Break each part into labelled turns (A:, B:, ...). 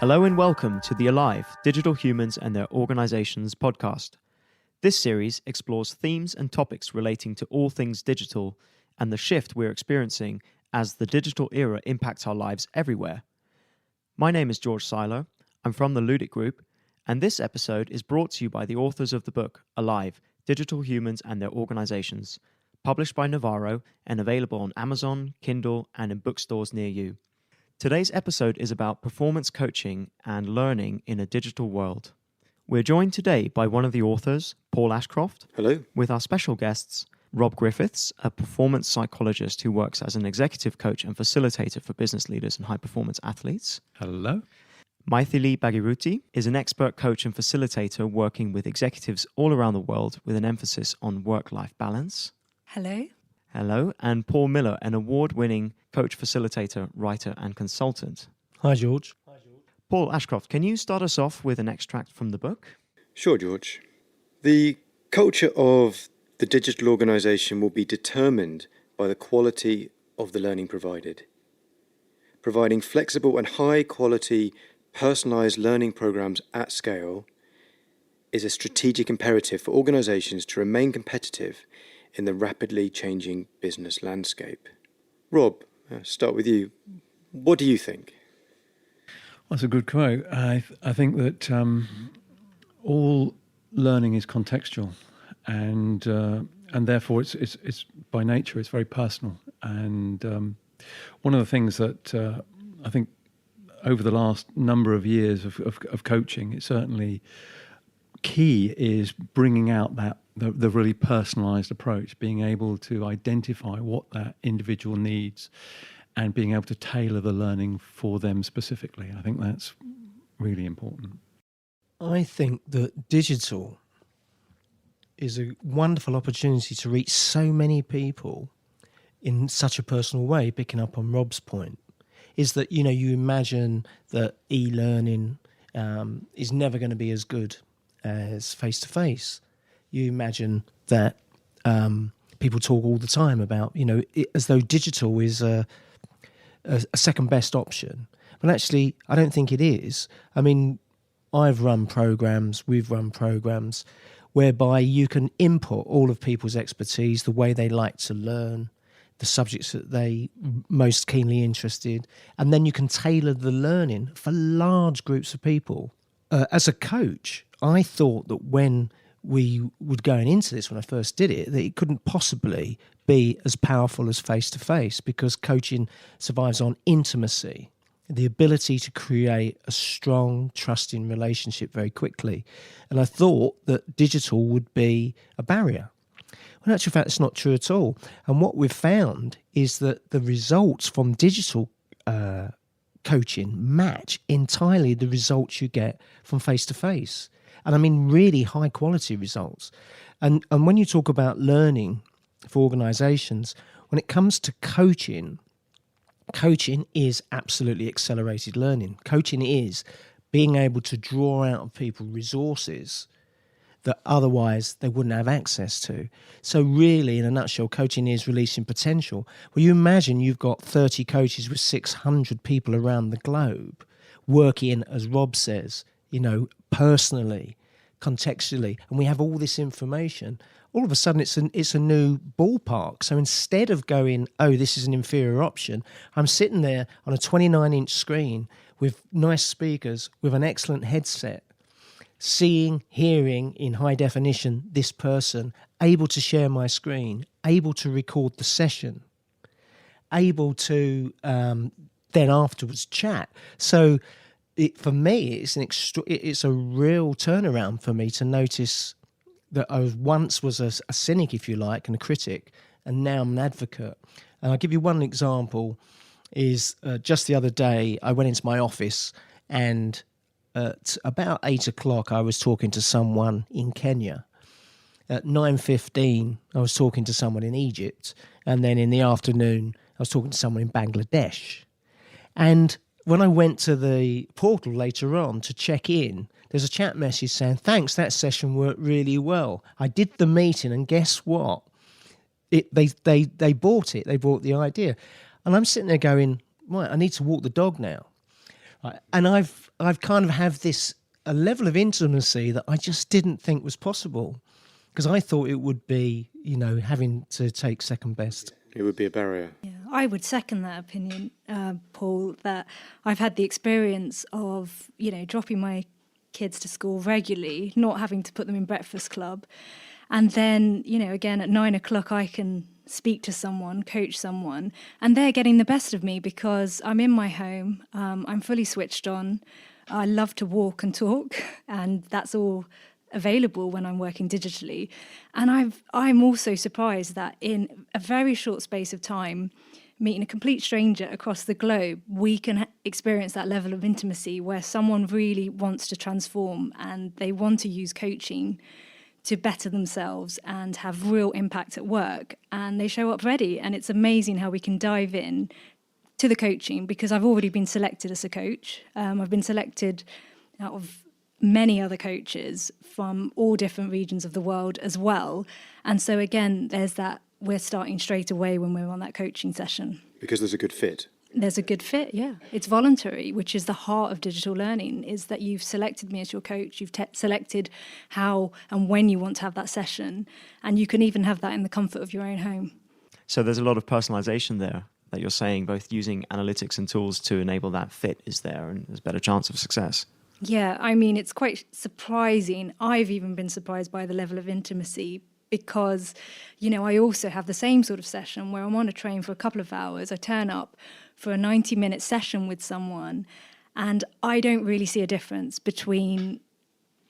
A: Hello and welcome to the Alive, Digital Humans and Their Organizations podcast. This series explores themes and topics relating to all things digital and the shift we're experiencing as the digital era impacts our lives everywhere. My name is George Seiler. I'm from the Ludic group, and this episode is brought to you by the authors of the book Alive, Digital Humans and Their Organizations, published by Navarro and available on Amazon, Kindle, and in bookstores near you. Today's episode is about performance coaching and learning in a digital world. We're joined today by one of the authors, Paul Ashcroft.
B: Hello.
A: With our special guests, Rob Griffiths, a performance psychologist who works as an executive coach and facilitator for business leaders and high-performance athletes.
C: Hello.
A: Mythily Bhageerutty is an expert coach and facilitator working with executives all around the world with an emphasis on work-life balance.
D: Hello.
A: Hello. And Paul Miller, an award-winning coach, facilitator, writer and consultant.
E: Hi, George.
A: Paul Ashcroft, can you start us off with an extract from the book?
B: Sure, George. The culture of the digital organisation will be determined by the quality of the learning provided. Providing flexible and high-quality personalised learning programmes at scale is a strategic imperative for organisations to remain competitive in the rapidly changing business landscape. Rob, start with you. What do you think?
C: That's a good quote. I think that all learning is contextual, and therefore it's by nature it's very personal. And one of the things that I think over the last number of years of coaching, it's certainly key is bringing out the really personalised approach, being able to identify what that individual needs and being able to tailor the learning for them specifically. I think that's really important.
E: I think that digital is a wonderful opportunity to reach so many people in such a personal way, picking up on Rob's point, is that, you imagine that e-learning is never going to be as good as face-to-face. You imagine that people talk all the time about, as though digital is a second best option. But actually, I don't think it is. I mean, we've run programs whereby you can input all of people's expertise, the way they like to learn, the subjects that they most keenly interested, and then you can tailor the learning for large groups of people. As a coach, I thought that when we were going into this, when I first did it, that it couldn't possibly be as powerful as face-to-face, because coaching survives on intimacy, the ability to create a strong, trusting relationship very quickly. And I thought that digital would be a barrier. Well, in actual fact, it's not true at all. And what we've found is that the results from digital coaching match entirely the results you get from face-to-face. And I mean really high-quality results. And when you talk about learning for organisations, when it comes to coaching is absolutely accelerated learning. Coaching is being able to draw out of people resources that otherwise they wouldn't have access to. So really, in a nutshell, coaching is releasing potential. Well, you imagine you've got 30 coaches with 600 people around the globe working, as Rob says, personally, contextually, and we have all this information. All of a sudden, it's a new ballpark. So instead of going, this is an inferior option, I'm sitting there on a 29-inch screen with nice speakers, with an excellent headset, seeing, hearing in high definition this person, able to share my screen, able to record the session, able to then afterwards chat. So for me, it's a real turnaround for me to notice that I once was a cynic, if you like, and a critic, and now I'm an advocate. And I'll give you one example. Is just the other day, I went into my office, and at about 8 o'clock, I was talking to someone in Kenya. At 9:15, I was talking to someone in Egypt. And then in the afternoon, I was talking to someone in Bangladesh. And when I went to the portal later on to check in there's a chat message saying, thanks, that session worked really well. I did the meeting, and guess what? They bought it. They bought the idea. And I'm sitting there going, right, I need to walk the dog now. Right. And I've kind of have this a level of intimacy that I just didn't think was possible, because I thought it would be, having to take second best.
B: It would be a barrier.
D: Yeah, I would second that opinion, Paul, that I've had the experience of, dropping my kids to school regularly, not having to put them in breakfast club. And then, again, at 9 o'clock, I can speak to someone, coach someone, and they're getting the best of me because I'm in my home, I'm fully switched on. I love to walk and talk, and that's all available when I'm working digitally. And I'm also surprised that in a very short space of time, meeting a complete stranger across the globe, we can experience that level of intimacy where someone really wants to transform and they want to use coaching to better themselves and have real impact at work, and they show up ready. And it's amazing how we can dive in to the coaching, because I've already been selected as a coach. I've been selected out of many other coaches from all different regions of the world as well. And so again, there's that, we're starting straight away when we're on that coaching session.
B: Because there's a good fit.
D: There's a good fit, yeah. It's voluntary, which is the heart of digital learning, is that you've selected me as your coach, you've selected how and when you want to have that session, and you can even have that in the comfort of your own home.
A: So there's a lot of personalization there that you're saying, both using analytics and tools to enable that fit is there, and there's a better chance of success.
D: Yeah, I mean, it's quite surprising. I've even been surprised by the level of intimacy, because, I also have the same sort of session where I'm on a train for a couple of hours. I turn up for a 90-minute session with someone, and I don't really see a difference between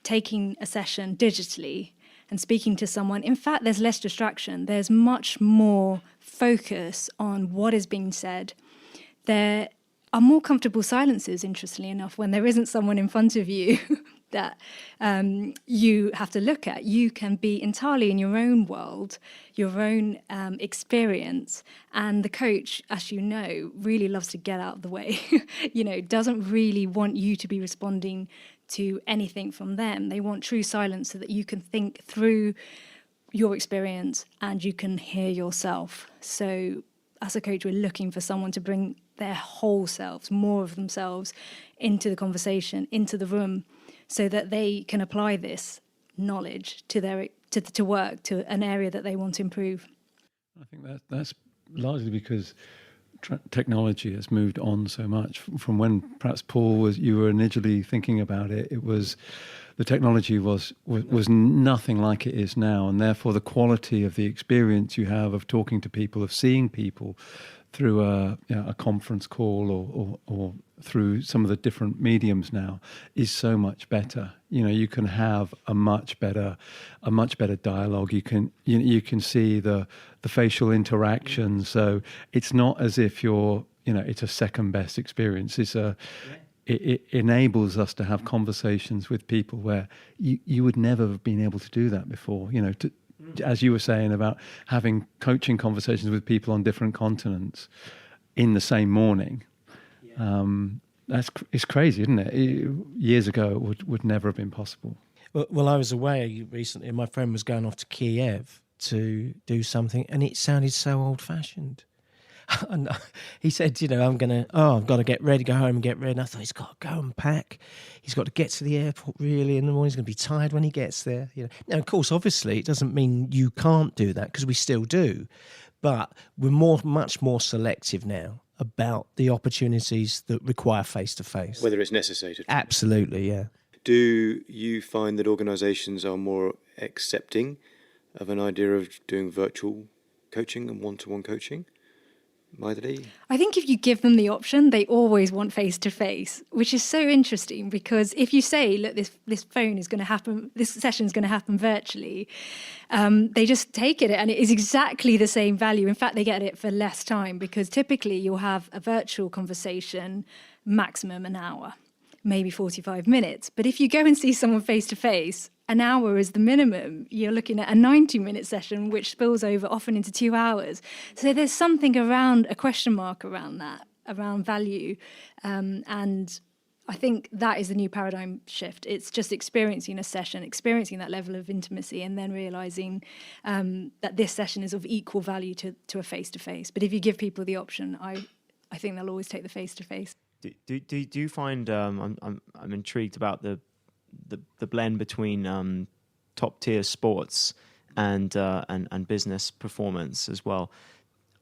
D: taking a session digitally and speaking to someone. In fact, there's less distraction. There's much more focus on what is being said. There are more comfortable silences, interestingly enough, when there isn't someone in front of you that you have to look at. You can be entirely in your own world, your own experience, and the coach, as you know, really loves to get out of the way. Doesn't really want you to be responding to anything from them. They want true silence so that you can think through your experience and you can hear yourself. So as a coach, we're looking for someone to bring their whole selves, more of themselves, into the conversation, into the room, so that they can apply this knowledge to work, to an area that they want to improve.
C: I think that's largely because technology has moved on so much from when perhaps Paul you were initially thinking about it. It was the technology was nothing like it is now, and therefore the quality of the experience you have of talking to people, of seeing people through a conference call or through some of the different mediums now is so much better. You can have a much better dialogue. You can see the facial interaction. So it's not as if it's a second best experience. It enables us to have conversations with people where you would never have been able to do that before. As you were saying about having coaching conversations with people on different continents in the same morning. It's crazy, isn't it? Years ago, it would never have been possible.
E: Well, I was away recently, and my friend was going off to Kiev to do something, and it sounded so old-fashioned. And he said, I've got to get ready, go home and get ready. And I thought, he's got to go and pack. He's got to get to the airport really in the morning. He's going to be tired when he gets there. Now, of course, obviously, it doesn't mean you can't do that, because we still do. But we're much more selective now about the opportunities that require face-to-face.
B: Whether it's necessitated.
E: Absolutely, yeah.
B: Do you find that organisations are more accepting of an idea of doing virtual coaching and one-to-one coaching? Mythily?
D: I think if you give them the option, they always want face-to-face, which is so interesting, because if you say, look, this session is going to happen virtually, they just take it, and it is exactly the same value. In fact, they get it for less time, because typically you'll have a virtual conversation, maximum an hour, maybe 45 minutes. But if you go and see someone face-to-face, an hour is the minimum. You're looking at a 90-minute session, which spills over often into 2 hours. So there's something around a question mark around that, around value. And I think that is the new paradigm shift. It's just experiencing a session, experiencing that level of intimacy, and then realising that this session is of equal value to a face-to-face. But if you give people the option, I think they'll always take the face-to-face.
A: Do you find I'm intrigued about the blend between top tier sports and business performance as well?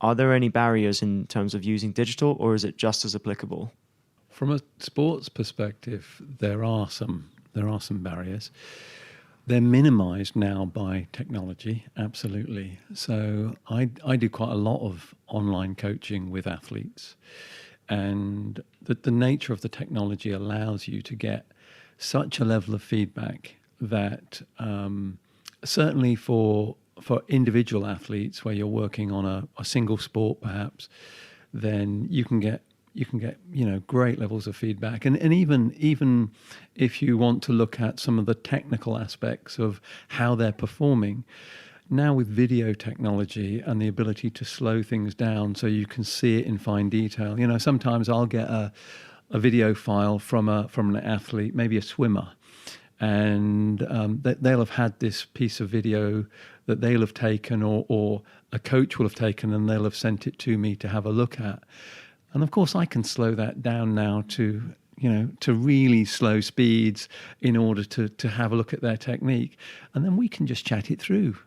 A: Are there any barriers in terms of using digital, or is it just as applicable?
C: From a sports perspective, there are some barriers. They're minimised now by technology, absolutely. So I do quite a lot of online coaching with athletes, and the nature of the technology allows you to get such a level of feedback that certainly for individual athletes where you're working on a single sport perhaps, then you can get great levels of feedback, and even if you want to look at some of the technical aspects of how they're performing, now with video technology and the ability to slow things down so you can see it in fine detail. Sometimes I'll get a video file from an athlete, maybe a swimmer, and they'll have had this piece of video that they'll have taken or a coach will have taken, and they'll have sent it to me to have a look at. And of course, I can slow that down now to really slow speeds in order to have a look at their technique, and then we can just chat it through,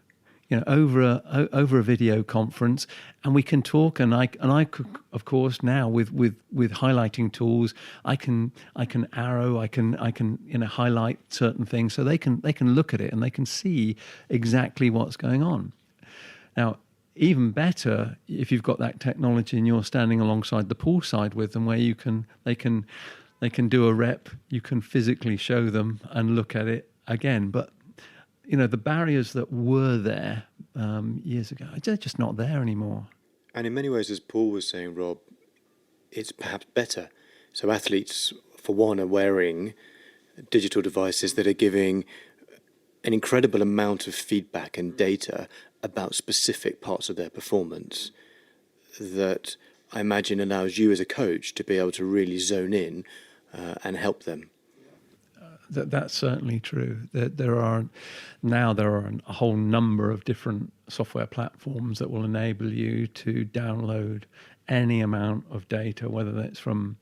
C: over a video conference, and we can talk. And I could, of course, now with highlighting tools, I can arrow, I can highlight certain things so they can look at it and they can see exactly what's going on. Now, even better if you've got that technology and you're standing alongside the poolside with them, where they can do a rep, you can physically show them and look at it again. But the barriers that were there years ago, they're just not there anymore.
B: And in many ways, as Paul was saying, Rob, it's perhaps better. So athletes, for one, are wearing digital devices that are giving an incredible amount of feedback and data about specific parts of their performance that I imagine allows you as a coach to be able to really zone in and help them.
C: That's certainly true. There are a whole number of different software platforms that will enable you to download any amount of data, whether that's from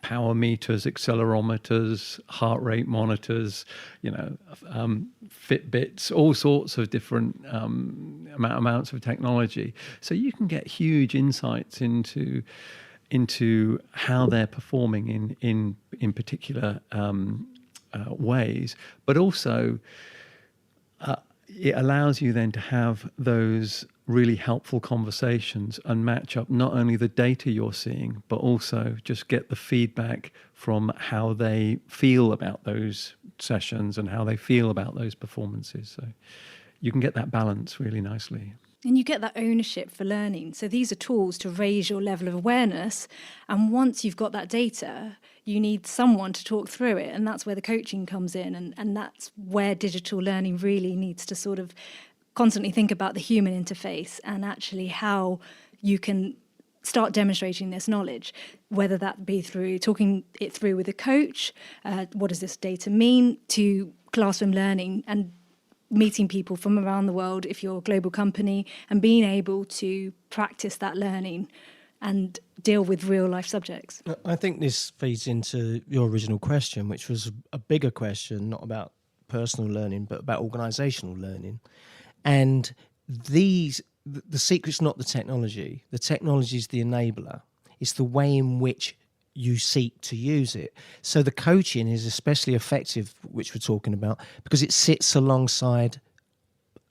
C: power meters, accelerometers, heart rate monitors, Fitbits, all sorts of different amounts of technology. So you can get huge insights into how they're performing in particular ways, but also it allows you then to have those really helpful conversations and match up not only the data you're seeing, but also just get the feedback from how they feel about those sessions and how they feel about those performances. So you can get that balance really nicely.
D: And you get that ownership for learning. So these are tools to raise your level of awareness. And once you've got that data, you need someone to talk through it. And that's where the coaching comes in. And that's where digital learning really needs to sort of constantly think about the human interface and actually how you can start demonstrating this knowledge, whether that be through talking it through with a coach, what does this data mean, to classroom learning and meeting people from around the world if you're a global company, and being able to practice that learning and deal with real life subjects.
E: I think this feeds into your original question, which was a bigger question, not about personal learning, but about organisational learning. And the secret's not the technology. The technology is the enabler. It's the way in which you seek to use it. So the coaching is especially effective, which we're talking about, because it sits alongside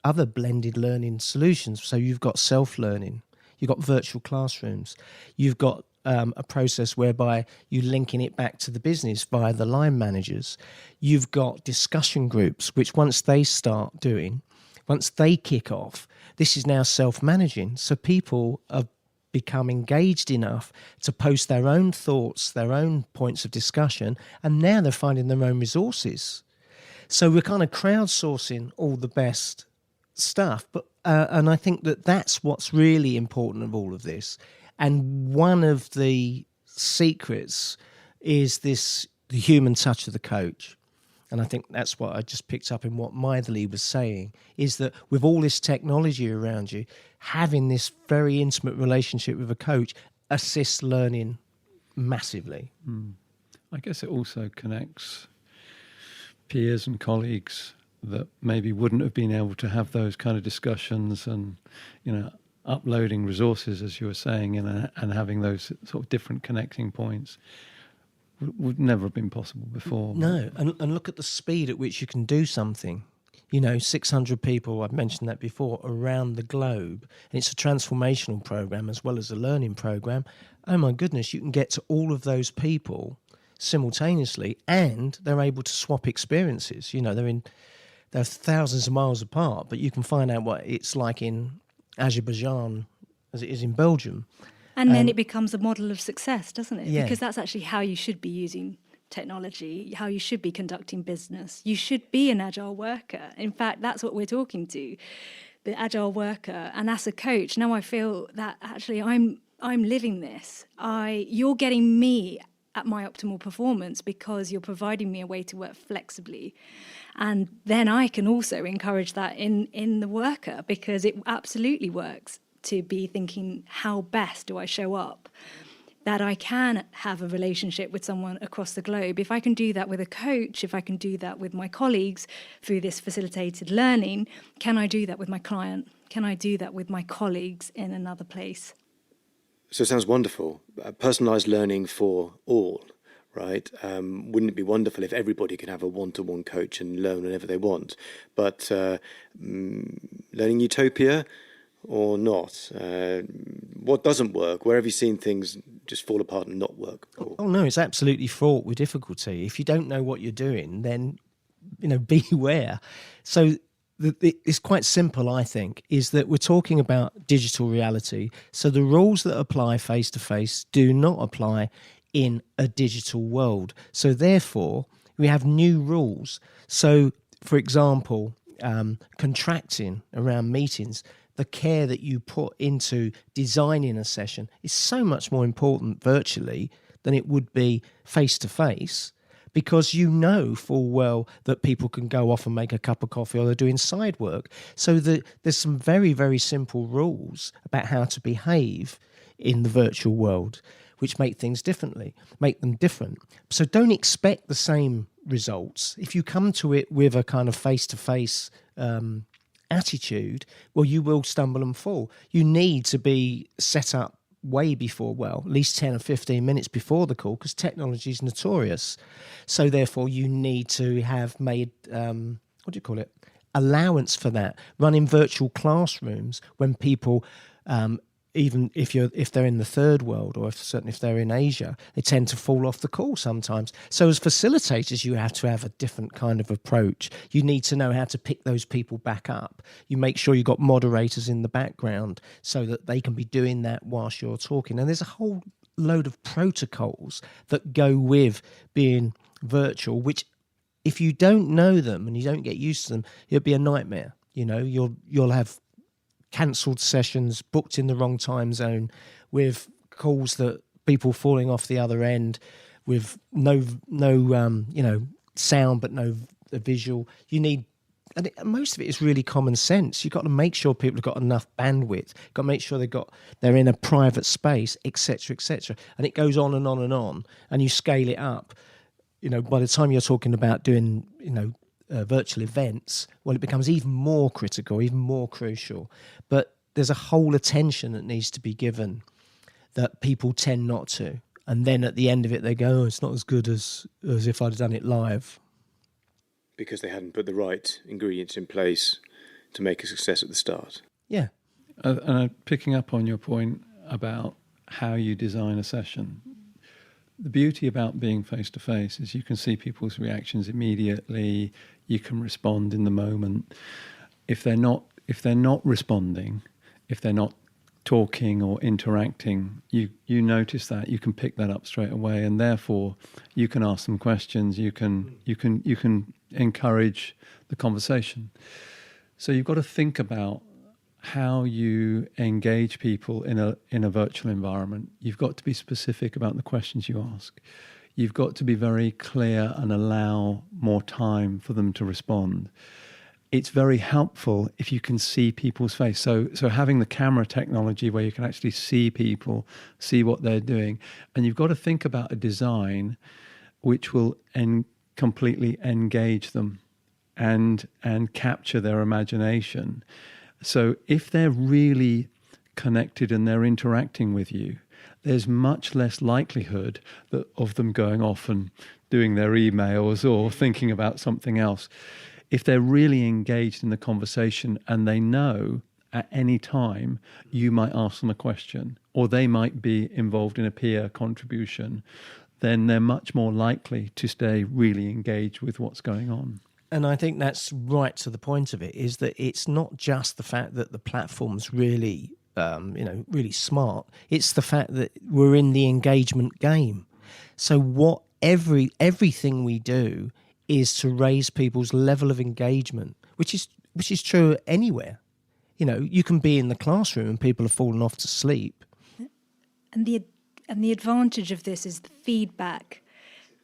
E: other blended learning solutions. So you've got self-learning, you've got virtual classrooms, you've got a process whereby you're linking it back to the business via the line managers. You've got discussion groups, which once they start doing, once they kick off, this is now self-managing. So people have become engaged enough to post their own thoughts, their own points of discussion, and now they're finding their own resources. So we're kind of crowdsourcing all the best stuff, but and I think that's what's really important of all of this. And one of the secrets is this the human touch of the coach. And I think that's what I just picked up in what Mythily was saying, is that with all this technology around you, having this very intimate relationship with a coach assists learning massively.
C: I guess it also connects peers and colleagues that maybe wouldn't have been able to have those kind of discussions, and, you know, uploading resources, as you were saying, and having those sort of different connecting points would never have been possible before.
E: No, and look at the speed at which you can do something. You know, 600 people, I've mentioned that before, around the globe. And it's a transformational program as well as a learning program. Oh my goodness, you can get to all of those people simultaneously, and they're able to swap experiences. You know, they're thousands of miles apart, but you can find out what it's like in Azerbaijan as it is in Belgium.
D: And then it becomes a model of success, doesn't it?
E: Yeah.
D: Because that's actually how you should be using technology, how you should be conducting business. You should be an agile worker. In fact, that's what we're talking to, the agile worker. And as a coach, now I feel that actually I'm living this. You're getting me at my optimal performance because you're providing me a way to work flexibly. And then I can also encourage that in the worker, because it absolutely works to be thinking, how best do I show up? That I can have a relationship with someone across the globe. If I can do that with a coach, if I can do that with my colleagues through this facilitated learning, can I do that with my client? Can I do that with my colleagues in another place?
B: So it sounds wonderful. Personalised learning for all, right? Wouldn't it be wonderful if everybody could have a one-to-one coach and learn whenever they want? But learning utopia or not? What doesn't work? Where have you seen things just fall apart and not work?
E: Oh no, it's absolutely fraught with difficulty. If you don't know what you're doing, then, you know, beware. So it's quite simple, I think, is that we're talking about digital reality. So the rules that apply face-to-face do not apply in a digital world. So therefore, we have new rules. So, for example, contracting around meetings, the care that you put into designing a session is so much more important virtually than it would be face-to-face, because you know full well that people can go off and make a cup of coffee or they're doing side work. So there's some very, very simple rules about how to behave in the virtual world, which make them different. So don't expect the same results. If you come to it with a kind of face-to-face attitude, well, you will stumble and fall. You need to be set up way before, well, at least 10 or 15 minutes before the call, because technology is notorious. So therefore, you need to have made, allowance for that. Running virtual classrooms when people, even if they're in the third world, or certainly if they're in Asia, they tend to fall off the call sometimes. So as facilitators, you have to have a different kind of approach. You need to know how to pick those people back up. You make sure you've got moderators in the background so that they can be doing that whilst you're talking. And there's a whole load of protocols that go with being virtual, which if you don't know them and you don't get used to them, it'll be a nightmare. You know, you'll have cancelled sessions, booked in the wrong time zone, with calls that people falling off the other end, with no sound but no visual. You need, and most of it is really common sense. You've got to make sure people have got enough bandwidth. You've got to make sure they're in a private space, etc., etc. And it goes on and on and on, and you scale it up. You know, by the time you're talking about doing, virtual events, well, it becomes even more critical, even more crucial. But there's a whole attention that needs to be given that people tend not to. And then at the end of it, they go, oh, it's not as good as if I'd done it live.
B: Because they hadn't put the right ingredients in place to make a success at the start.
E: Yeah.
C: And picking up on your point about how you design a session, the beauty about being face-to-face is you can see people's reactions immediately. You can respond in the moment. If they're not responding, if they're not talking or interacting, you notice that. You can pick that up straight away, and therefore you can ask them questions. You can encourage the conversation. So you've got to think about how you engage people in a virtual environment. You've got to be specific about the questions you ask. you've got to be very clear and allow more time for them to respond. It's very helpful if you can see people's face. So having the camera technology where you can actually see people, see what they're doing, and you've got to think about a design which will completely engage them and capture their imagination. So if they're really connected and they're interacting with you, there's much less likelihood of them going off and doing their emails or thinking about something else. If they're really engaged in the conversation and they know at any time you might ask them a question or they might be involved in a peer contribution, then they're much more likely to stay really engaged with what's going on.
E: And I think that's right to the point of it, is that it's not just the fact that the platform's really, really smart. It's the fact that we're in the engagement game. So everything we do is to raise people's level of engagement, which is true anywhere. You can be in the classroom and people have fallen off to sleep.
D: And the advantage of this is the feedback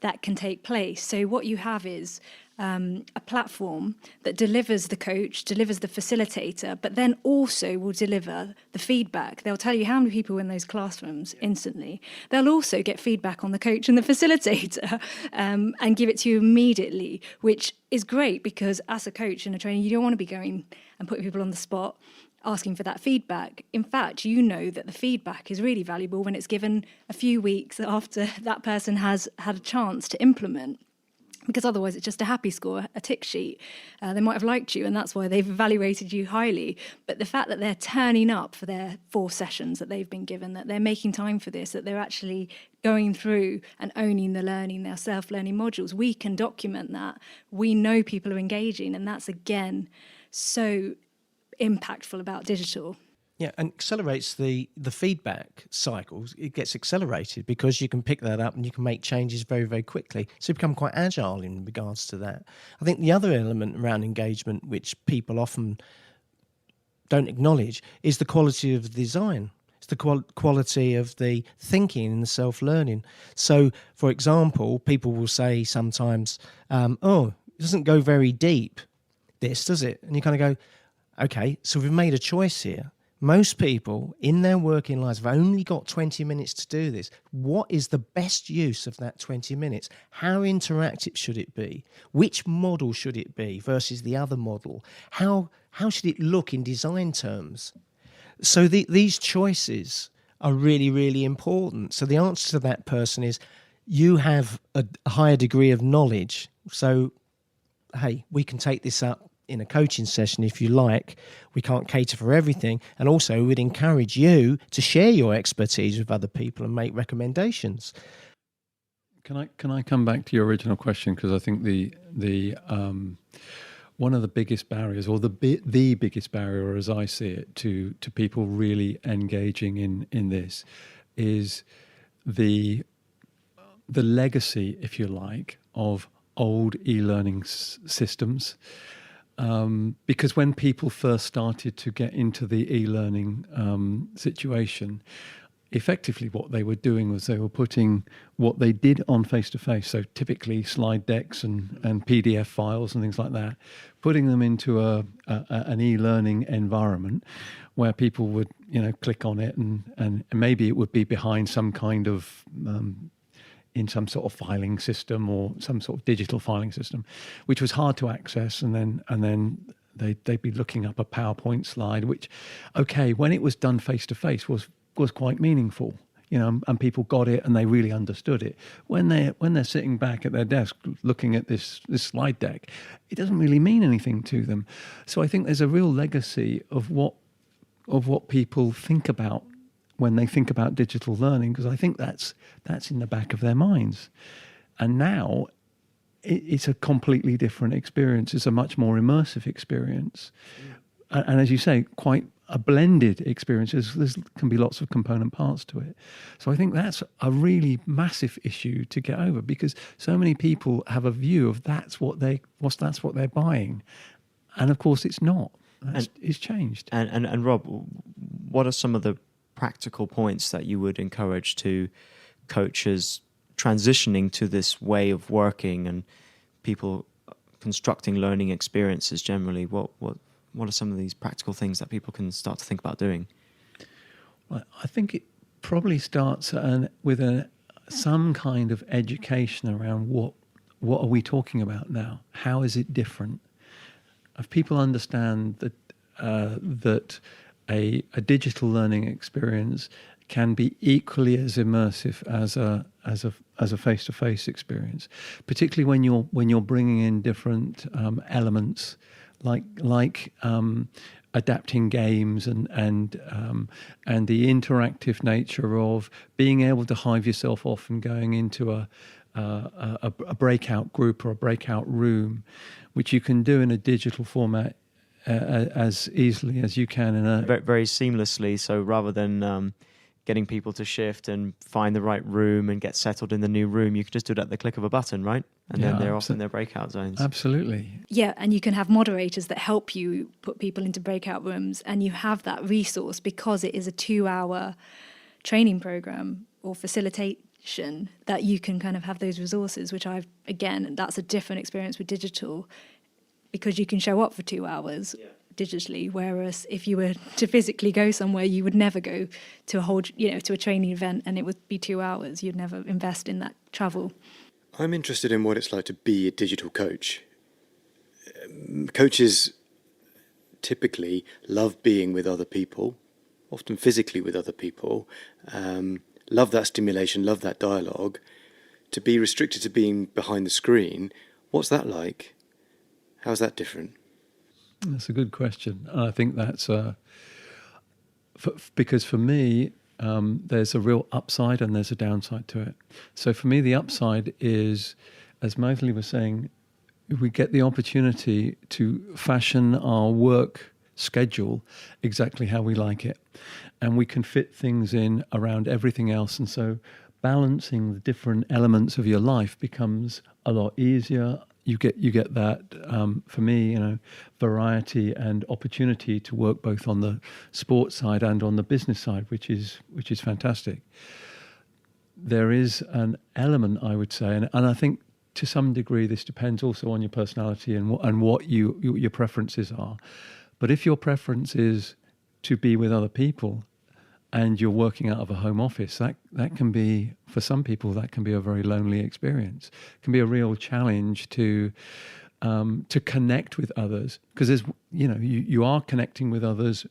D: that can take place. So what you have is a platform that delivers the coach, delivers the facilitator, but then also will deliver the feedback. They'll tell you how many people were in those classrooms instantly. They'll also get feedback on the coach and the facilitator and give it to you immediately, which is great because as a coach and a trainer, you don't want to be going and putting people on the spot asking for that feedback. In fact, you know that the feedback is really valuable when it's given a few weeks after that person has had a chance to implement. Because otherwise it's just a happy score, a tick sheet. They might have liked you and that's why they've evaluated you highly. But the fact that they're turning up for their 4 sessions that they've been given, that they're making time for this, that they're actually going through and owning the learning, their self-learning modules, we can document that. We know people are engaging, and that's, again, so impactful about digital.
E: Yeah, and accelerates the feedback cycles. It gets accelerated because you can pick that up and you can make changes very, very quickly. So you become quite agile in regards to that. I think the other element around engagement, which people often don't acknowledge, is the quality of the design. It's the quality of the thinking and the self-learning. So, for example, people will say sometimes, it doesn't go very deep, this, does it? And you kind of go, okay, so we've made a choice here. Most people in their working lives have only got 20 minutes to do this. What is the best use of that 20 minutes? How interactive should it be? Which model should it be versus the other model? How should it look in design terms? So these choices are really, really important. So the answer to that person is you have a higher degree of knowledge. So, hey, we can take this up in a coaching session if you like. We can't cater for everything, and also we'd encourage you to share your expertise with other people and make recommendations.
C: Can I come back to your original question, because I think the one of the biggest barriers, or the biggest barrier as I see it, to people really engaging in this is the legacy, if you like, of old e-learning systems. Because when people first started to get into the e-learning situation, effectively what they were doing was they were putting what they did on face-to-face, so typically slide decks and PDF files and things like that, putting them into an e-learning environment where people would, click on it and maybe it would be behind some kind of in some sort of filing system or some sort of digital filing system, which was hard to access. And then they'd be looking up a PowerPoint slide, which, okay, when it was done face to face was quite meaningful, and people got it and they really understood it. When they're sitting back at their desk looking at this slide deck, it doesn't really mean anything to them. So I think there's a real legacy of what people think about when they think about digital learning, because I think that's in the back of their minds. And now it's a completely different experience. It's a much more immersive experience. And as you say, quite a blended experience. There can be lots of component parts to it. So I think that's a really massive issue to get over, because so many people have a view of that's what they're buying. And of course it's not. It's changed.
A: And Rob, what are some of the practical points that you would encourage to coaches transitioning to this way of working and people constructing learning experiences generally, what are some of these practical things that people can start to think about doing?
C: Well, I think it probably starts with some kind of education around what are we talking about now? How is it different? If people understand that that a digital learning experience can be equally as immersive as a face-to-face experience, particularly when you're bringing in different elements like adapting games and the interactive nature of being able to hive yourself off and going into a breakout group or a breakout room, which you can do in a digital format as easily as you can in a
A: very, very seamlessly. So rather than getting people to shift and find the right room and get settled in the new room, you can just do it at the click of a button, right? And then they're off in their breakout zones.
C: Absolutely.
D: Yeah, and you can have moderators that help you put people into breakout rooms, and you have that resource because it is a 2-hour training program or facilitation that you can kind of have those resources, which that's a different experience with digital because you can show up for 2 hours. Yeah. Digitally, whereas if you were to physically go somewhere, you would never go to to a training event, and it would be 2 hours. You'd never invest in that travel.
B: I'm interested in what it's like to be a digital coach. Coaches typically love being with other people, often physically with other people, love that stimulation, love that dialogue. To be restricted to being behind the screen, what's that like? How's that different?
C: That's a good question. I think that's because for me, there's a real upside and there's a downside to it. So for me, the upside is, as Mythily was saying, we get the opportunity to fashion our work schedule exactly how we like it. And we can fit things in around everything else. And so balancing the different elements of your life becomes a lot easier. You get that, for me, variety and opportunity to work both on the sports side and on the business side, which is fantastic. There is an element, I would say, and I think to some degree this depends also on your personality and what your preferences are. But if your preference is to be with other people and you're working out of a home office, that can be, for some people, that can be a very lonely experience. It can be a real challenge to connect with others, because there's, you are connecting with others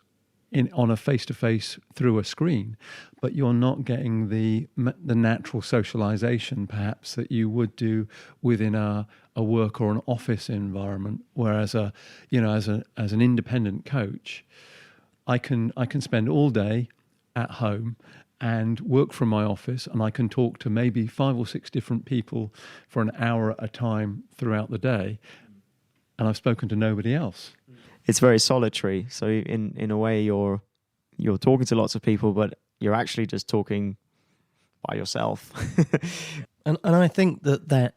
C: on a face-to-face through a screen, but you're not getting the natural socialization perhaps that you would do within a work or an office environment. Whereas as an independent coach, I can spend all day at home and work from my office, and I can talk to maybe 5 or 6 different people for an hour at a time throughout the day, and I've spoken to nobody else.
A: It's very solitary. So in a way, you're talking to lots of people, but you're actually just talking by yourself.
E: and I think that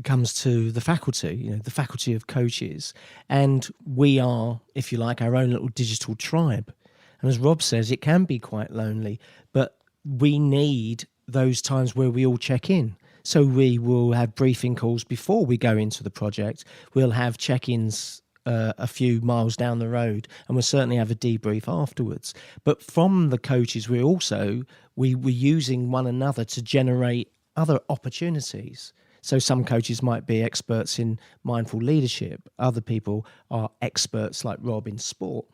E: comes to the faculty, the faculty of coaches, and we are, if you like, our own little digital tribe. And as Rob says, it can be quite lonely, but we need those times where we all check in. So we will have briefing calls before we go into the project. We'll have check-ins a few miles down the road, and we'll certainly have a debrief afterwards. But from the coaches, we're using one another to generate other opportunities. So some coaches might be experts in mindful leadership. Other people are experts like Rob in sport.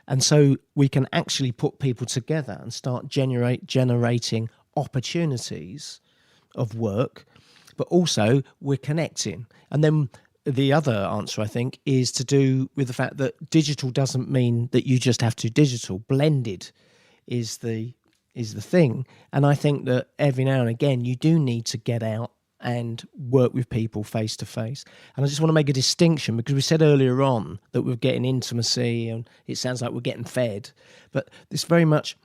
E: And so we can actually put people together and start generating opportunities of work, but also we're connecting. And then the other answer, I think, is to do with the fact that digital doesn't mean that you just have to digital. Blended is the thing. And I think that every now and again you do need to get out and work with people face to face. And I just want to make a distinction, because we said earlier on that we're getting intimacy and it sounds like we're getting fed, but it's very much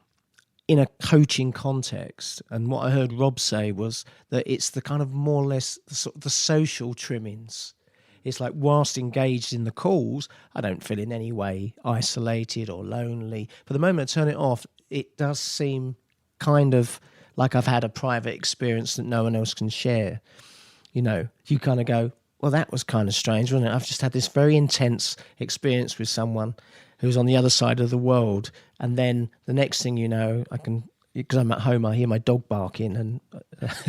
E: in a coaching context. And what I heard Rob say was that it's the kind of more or less the social trimmings. It's like, whilst engaged in the calls, I don't feel in any way isolated or lonely. But the moment I turn it off, it does seem kind of like I've had a private experience that no one else can share. You know, you kind of go, well, that was kind of strange, wasn't it? I've just had this very intense experience with someone who's on the other side of the world. And then the next thing you know, because I'm at home, I hear my dog barking. And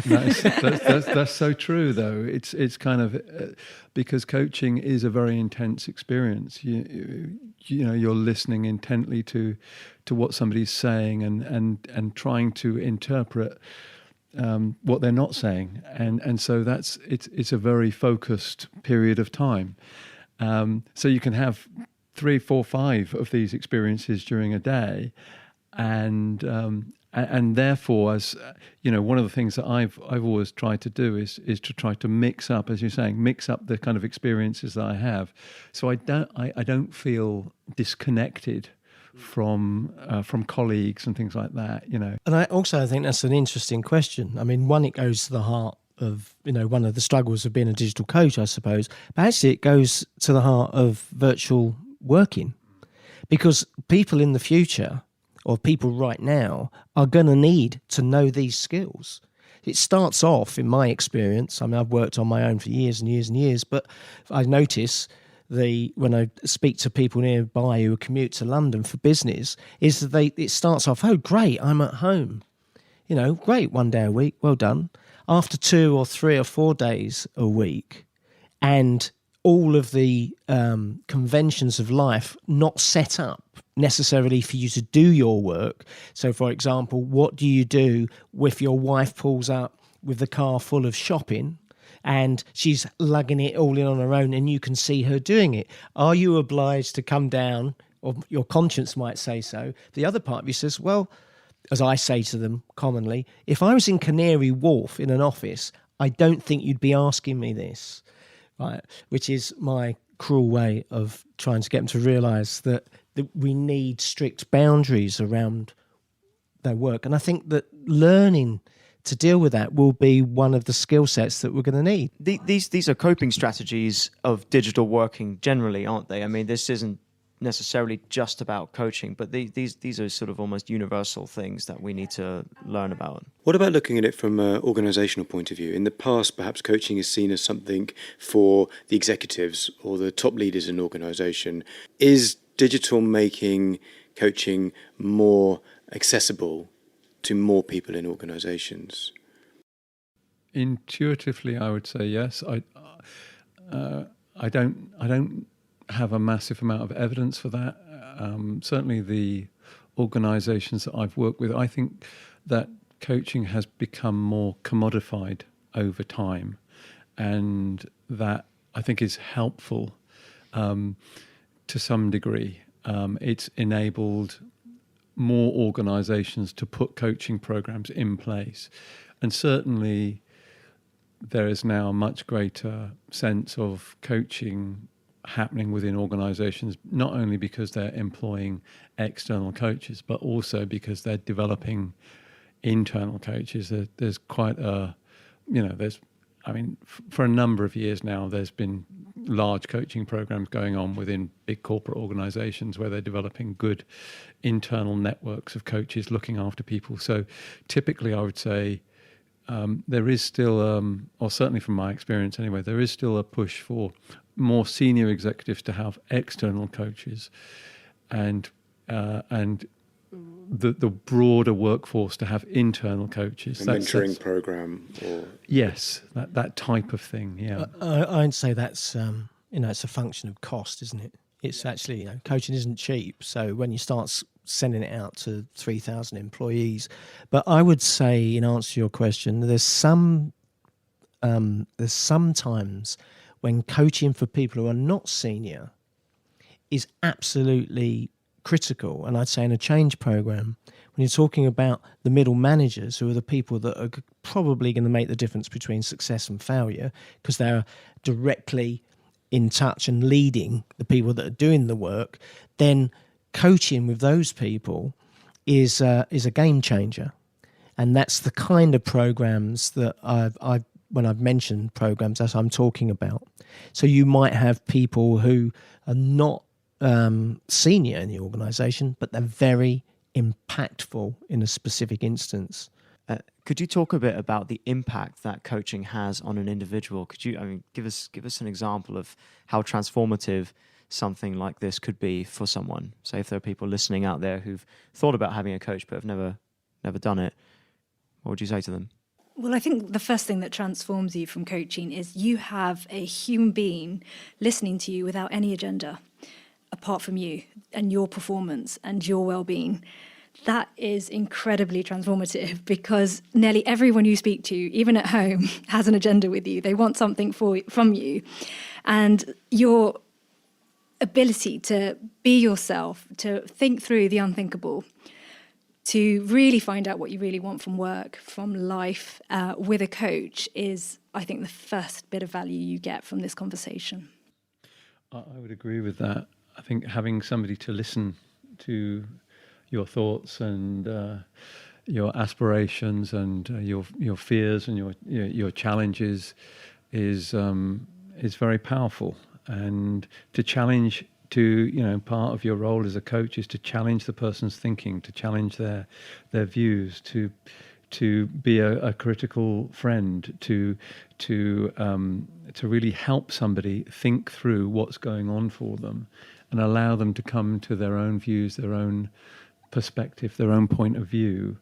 C: that's so true, though. It's kind of because coaching is a very intense experience. You know, you're listening intently to what somebody's saying and trying to interpret what they're not saying, and so it's a very focused period of time. So you can have 3, 4, 5 of these experiences during a day, and therefore, as you know, one of the things that I've always tried to do is to try to mix up, as you're saying, mix up the kind of experiences that I have, so I don't feel disconnected from colleagues and things like that, you know.
E: And I think that's an interesting question. I mean, one, it goes to the heart of, you know, one of the struggles of being a digital coach, I suppose, but actually it goes to the heart of virtual working, because people in the future, or people right now, are going to need to know these skills. It starts off, in my experience, I mean, I've worked on my own for years and years and years, but I notice when I speak to people nearby who commute to London for business, is that it starts off, oh, great, I'm at home. You know, great, 1 day a week, well done. After 2 or 3 or 4 days a week, and all of the conventions of life not set up necessarily for you to do your work. So, for example, what do you do if your wife pulls up with the car full of shopping and she's lugging it all in on her own and you can see her doing it? Are you obliged to come down, or your conscience might say so? The other part of you says, well, as I say to them commonly, if I was in Canary Wharf in an office, I don't think you'd be asking me this, right? Which is my cruel way of trying to get them to realise that we need strict boundaries around their work. And I think that learning to deal with that will be one of the skill sets that we're going to need.
A: These are coping strategies of digital working generally, aren't they? I mean, this isn't necessarily just about coaching, but these are sort of almost universal things that we need to learn about.
B: What about looking at it from an organisational point of view? In the past, perhaps coaching is seen as something for the executives or the top leaders in an organisation. Is digital making coaching more accessible to more people in organisations?
C: Intuitively, I would say yes. I don't have a massive amount of evidence for that. Certainly the organisations that I've worked with, I think that coaching has become more commodified over time, and that I think is helpful to some degree. It's enabled more organisations to put coaching programs in place, and certainly there is now a much greater sense of coaching happening within organisations, not only because they're employing external coaches, but also because they're developing internal coaches. There's quite a, for a number of years now, there's been large coaching programs going on within big corporate organisations where they're developing good internal networks of coaches looking after people. So typically I would say there is still, or certainly from my experience anyway, there is still a push for more senior executives to have external coaches, and the broader workforce to have internal coaches.
B: A mentoring program, or
C: yes, that type of thing. Yeah,
E: I'd say that's it's a function of cost, isn't it? It's actually, coaching isn't cheap. So when you start sending it out to 3,000 employees, but I would say, in answer to your question, there's sometimes when coaching for people who are not senior is absolutely critical. And I'd say in a change program, when you're talking about the middle managers, who are the people that are probably going to make the difference between success and failure, because they're directly in touch and leading the people that are doing the work, then coaching with those people is a game changer. And that's the kind of programs that when I've mentioned programs, as I'm talking about. So you might have people who are not senior in the organisation, but they're very impactful in a specific instance.
A: Could you talk a bit about the impact that coaching has on an individual? Could you, give us an example of how transformative something like this could be for someone? Say if there are people listening out there who've thought about having a coach but have never done it, what would you say to them?
D: Well, I think the first thing that transforms you from coaching is you have a human being listening to you without any agenda apart from you and your performance and your well-being. That is incredibly transformative because nearly everyone you speak to, even at home, has an agenda with you. They want something from you. And your ability to be yourself, to think through the unthinkable, to really find out what you really want from work, from life, with a coach is, I think, the first bit of value you get from this conversation.
C: I would agree with that. I think having somebody to listen to your thoughts and your aspirations and your fears and your challenges is very powerful. And to challenge, part of your role as a coach is to challenge the person's thinking, to challenge their views, to be a critical friend, to really help somebody think through what's going on for them, and allow them to come to their own views, their own perspective, their own point of view.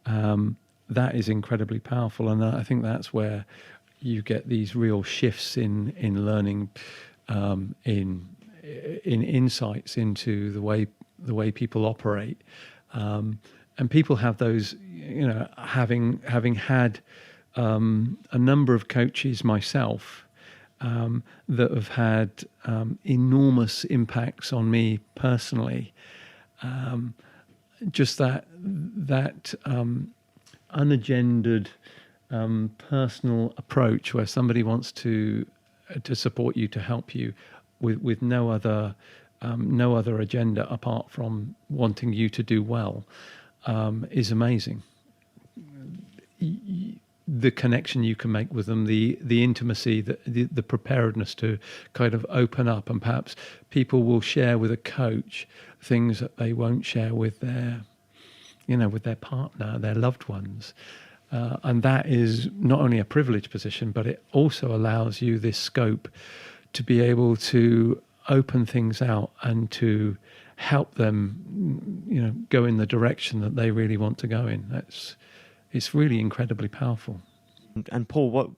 C: That is incredibly powerful, and I think that's where you get these real shifts in learning, in insights into the way people operate, and people have those. Having had a number of coaches myself that have had enormous impacts on me personally. Just that unagendered personal approach where somebody wants to support you, to help you with no other agenda apart from wanting you to do well, is amazing. The connection you can make with them, the intimacy, the preparedness to kind of open up, and perhaps people will share with a coach things that they won't share with their partner, their loved ones. And that is not only a privileged position, but it also allows you this scope to be able to open things out and to help them, go in the direction that they really want to go in. It's really incredibly powerful.
A: And Paul,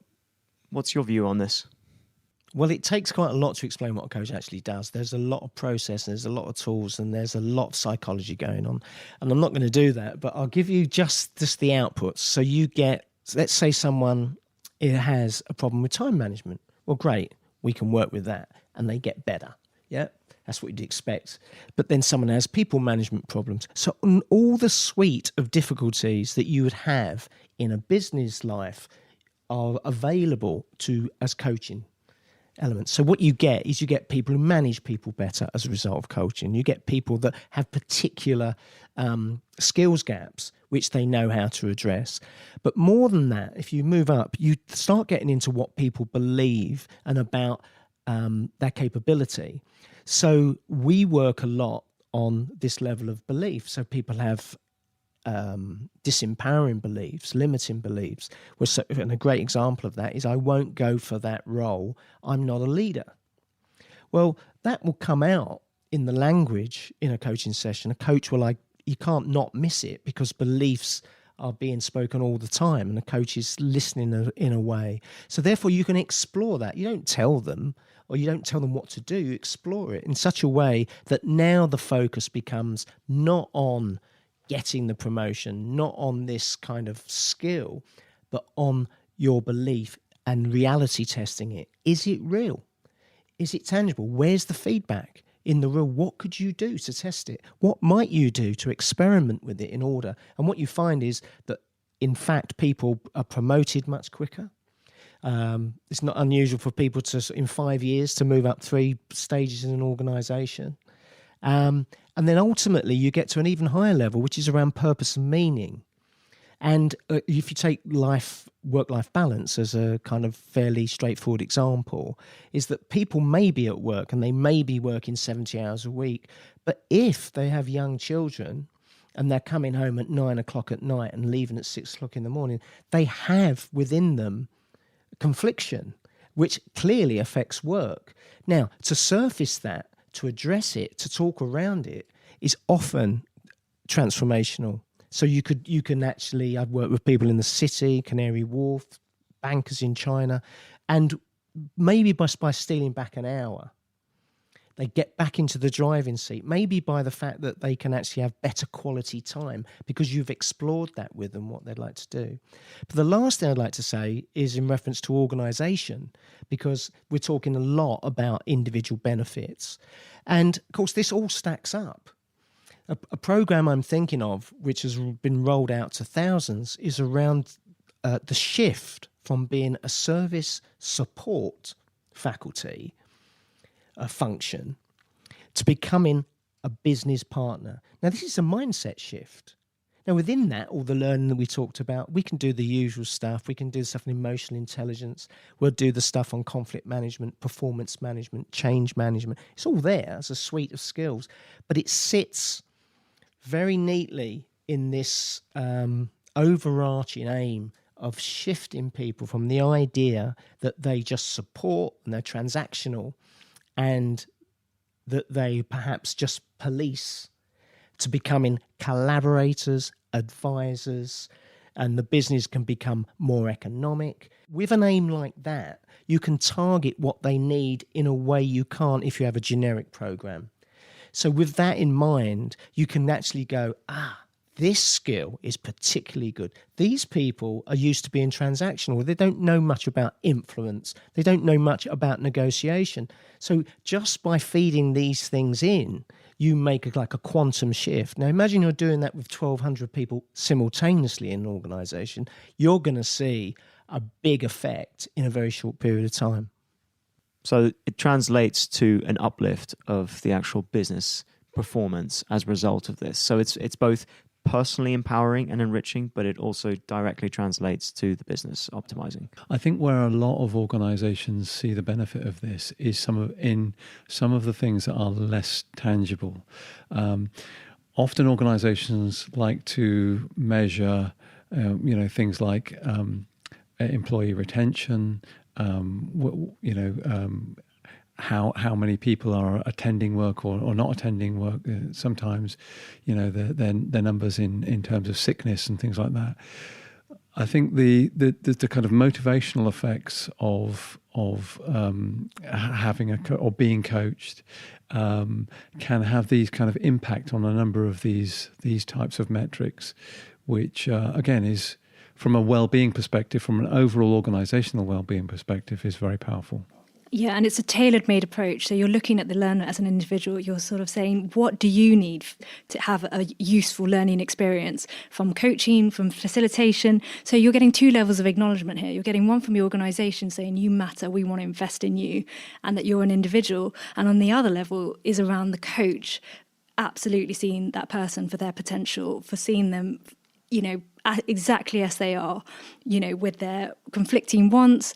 A: what's your view on this?
E: Well, it takes quite a lot to explain what a coach actually does. There's a lot of process, and there's a lot of tools, and there's a lot of psychology going on. And I'm not going to do that, but I'll give you just the outputs. So you get, let's say someone has a problem with time management. Well, great, we can work with that, and they get better. Yeah, that's what you'd expect. But then someone has people management problems. So all the suite of difficulties that you would have in a business life are available as coaching elements. So what you get is you get people who manage people better as a result of coaching. You get people that have particular skills gaps which they know how to address. But more than that, if you move up, you start getting into what people believe and about their capability. So we work a lot on this level of belief. So people have disempowering beliefs, limiting beliefs. And a great example of that is, I won't go for that role, I'm not a leader. Well, that will come out in the language in a coaching session. A coach you can't not miss it, because beliefs are being spoken all the time and the coach is listening in a way. So therefore you can explore that. You don't tell them, or you don't tell them what to do, you explore it in such a way that now the focus becomes not on getting the promotion, not on this kind of skill, but on your belief and reality testing it. Is it real? Is it tangible? Where's the feedback in the real? What could you do to test it? What might you do to experiment with it in order? And what you find is that, in fact, people are promoted much quicker. It's not unusual for people to, in 5 years, to move up 3 stages in an organisation. And then ultimately you get to an even higher level, which is around purpose and meaning. And if you take work-life balance as a kind of fairly straightforward example, is that people may be at work and they may be working 70 hours a week, but if they have young children and they're coming home at 9 o'clock at night and leaving at 6 o'clock in the morning, they have within them confliction, which clearly affects work. Now, to surface that, to address it, to talk around it, is often transformational. So you can actually, I've worked with people in the city, Canary Wharf, bankers in China, and maybe by stealing back an hour, they get back into the driving seat, maybe by the fact that they can actually have better quality time because you've explored that with them, what they'd like to do. But the last thing I'd like to say is in reference to organisation, because we're talking a lot about individual benefits. And, of course, this all stacks up. A program I'm thinking of, which has been rolled out to thousands, is around the shift from being a service support faculty function to becoming a business partner. Now, this is a mindset shift. Now, within that, all the learning that we talked about, we can do the usual stuff. We can do stuff on emotional intelligence. We'll do the stuff on conflict management, performance management, change management. It's all there as a suite of skills, but it sits very neatly in this overarching aim of shifting people from the idea that they just support and they're transactional and that they perhaps just police, to becoming collaborators, advisors, and the business can become more economic. With an aim like that, you can target what they need in a way you can't if you have a generic program. So with that in mind, you can actually go, this skill is particularly good. These people are used to being transactional. They don't know much about influence. They don't know much about negotiation. So just by feeding these things in, you make like a quantum shift. Now, imagine you're doing that with 1,200 people simultaneously in an organisation. You're going to see a big effect in a very short period of time.
A: So it translates to an uplift of the actual business performance as a result of this. So it's both personally empowering and enriching, but it also directly translates to the business optimizing.
C: I think where a lot of organizations see the benefit of this is some of the things that are less tangible. Often organizations like to measure things like employee retention, how many people are attending work or not attending work. Sometimes, their numbers in terms of sickness and things like that. I think the kind of motivational effects of having or being coached can have these kind of impact on a number of these types of metrics, which again is, from a well-being perspective, from an overall organizational well-being perspective, is very powerful.
D: Yeah, and it's a tailor-made approach. So you're looking at the learner as an individual. You're sort of saying, what do you need to have a useful learning experience, from coaching, from facilitation? So you're getting two levels of acknowledgement here. You're getting one from your organisation saying, you matter, we want to invest in you, and that you're an individual. And on the other level is around the coach, absolutely seeing that person for their potential, for seeing them, exactly as they are, with their conflicting wants,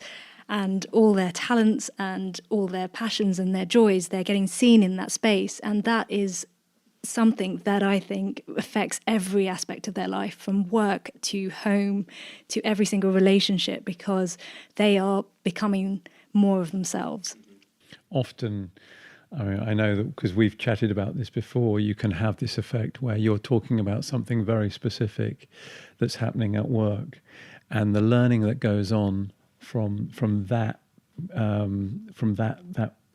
D: and all their talents and all their passions and their joys, they're getting seen in that space. And that is something that I think affects every aspect of their life, from work to home to every single relationship, because they are becoming more of themselves.
C: Often, I know that because we've chatted about this before, you can have this effect where you're talking about something very specific that's happening at work, and the learning that goes on from that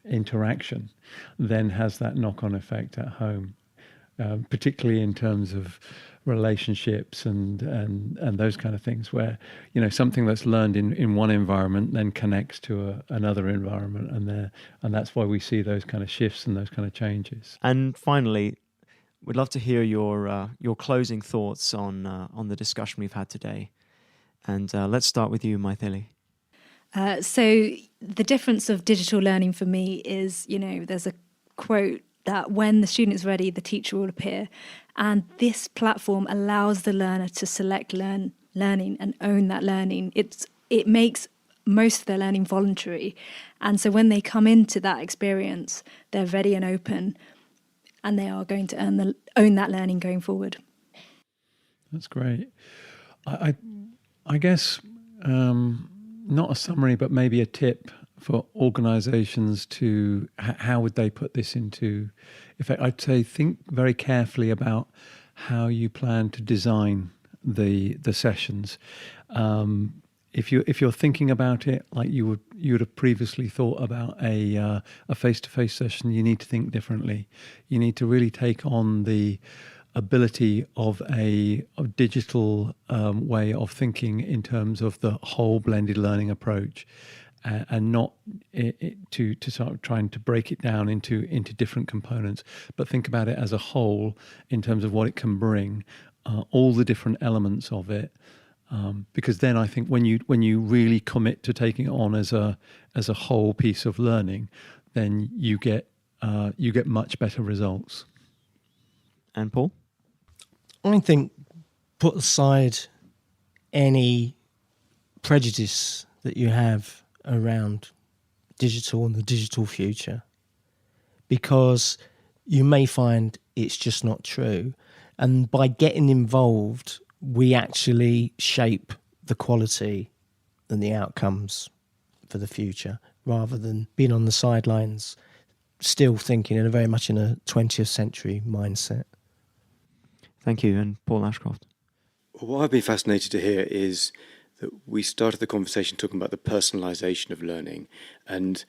C: interaction then has that knock-on effect at home, particularly in terms of relationships and those kind of things, where something that's learned in one environment then connects to another environment, and that's why we see those kind of shifts and those kind of changes.
A: And finally, we'd love to hear your closing thoughts on the discussion we've had today. And let's start with you, Mythily.
D: So the difference of digital learning for me is, there's a quote that when the student is ready, the teacher will appear. And this platform allows the learner to select learning and own that learning. It makes most of their learning voluntary. And so when they come into that experience, they're ready and open, and they are going to own that learning going forward.
C: That's great. I guess not a summary, but maybe a tip for organisations to how would they put this into effect? I'd say think very carefully about how you plan to design the sessions. If you're thinking about it like you would have previously thought about a face-to-face session, you need to think differently. You need to really take on the ability of a digital way of thinking in terms of the whole blended learning approach, and not to sort of trying to break it down into different components, but think about it as a whole in terms of what it can bring, all the different elements of it. Because then I think when you really commit to taking it on as a whole piece of learning, then you get much better results.
A: And Paul?
E: I think put aside any prejudice that you have around digital and the digital future, because you may find it's just not true. And by getting involved, we actually shape the quality and the outcomes for the future, rather than being on the sidelines, still thinking very much in a 20th century mindset.
A: Thank you. And Paul Ashcroft?
B: What I've been fascinated to hear is that we started the conversation talking about the personalisation of learning, and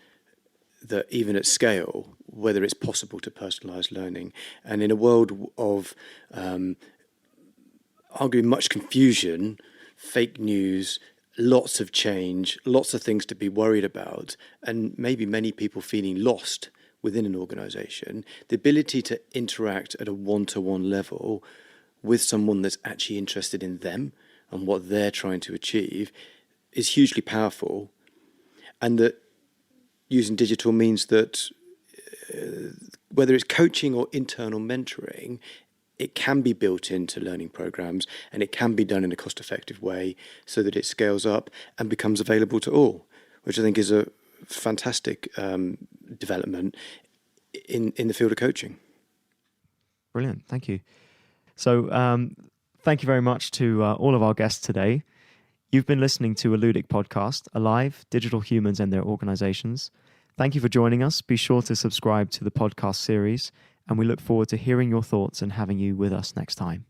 B: that even at scale, whether it's possible to personalise learning. And in a world of arguably much confusion, fake news, lots of change, lots of things to be worried about, and maybe many people feeling lost within an organisation, the ability to interact at a one-to-one level with someone that's actually interested in them and what they're trying to achieve is hugely powerful. And that using digital means that whether it's coaching or internal mentoring, it can be built into learning programs, and it can be done in a cost-effective way so that it scales up and becomes available to all, which I think is a fantastic development in the field of coaching.
A: Brilliant. Thank you. So thank you very much to all of our guests today. You've been listening to a Ludic podcast, Alive, Digital Humans and Their Organizations. Thank you for joining us. Be sure to subscribe to the podcast series, and we look forward to hearing your thoughts and having you with us next time.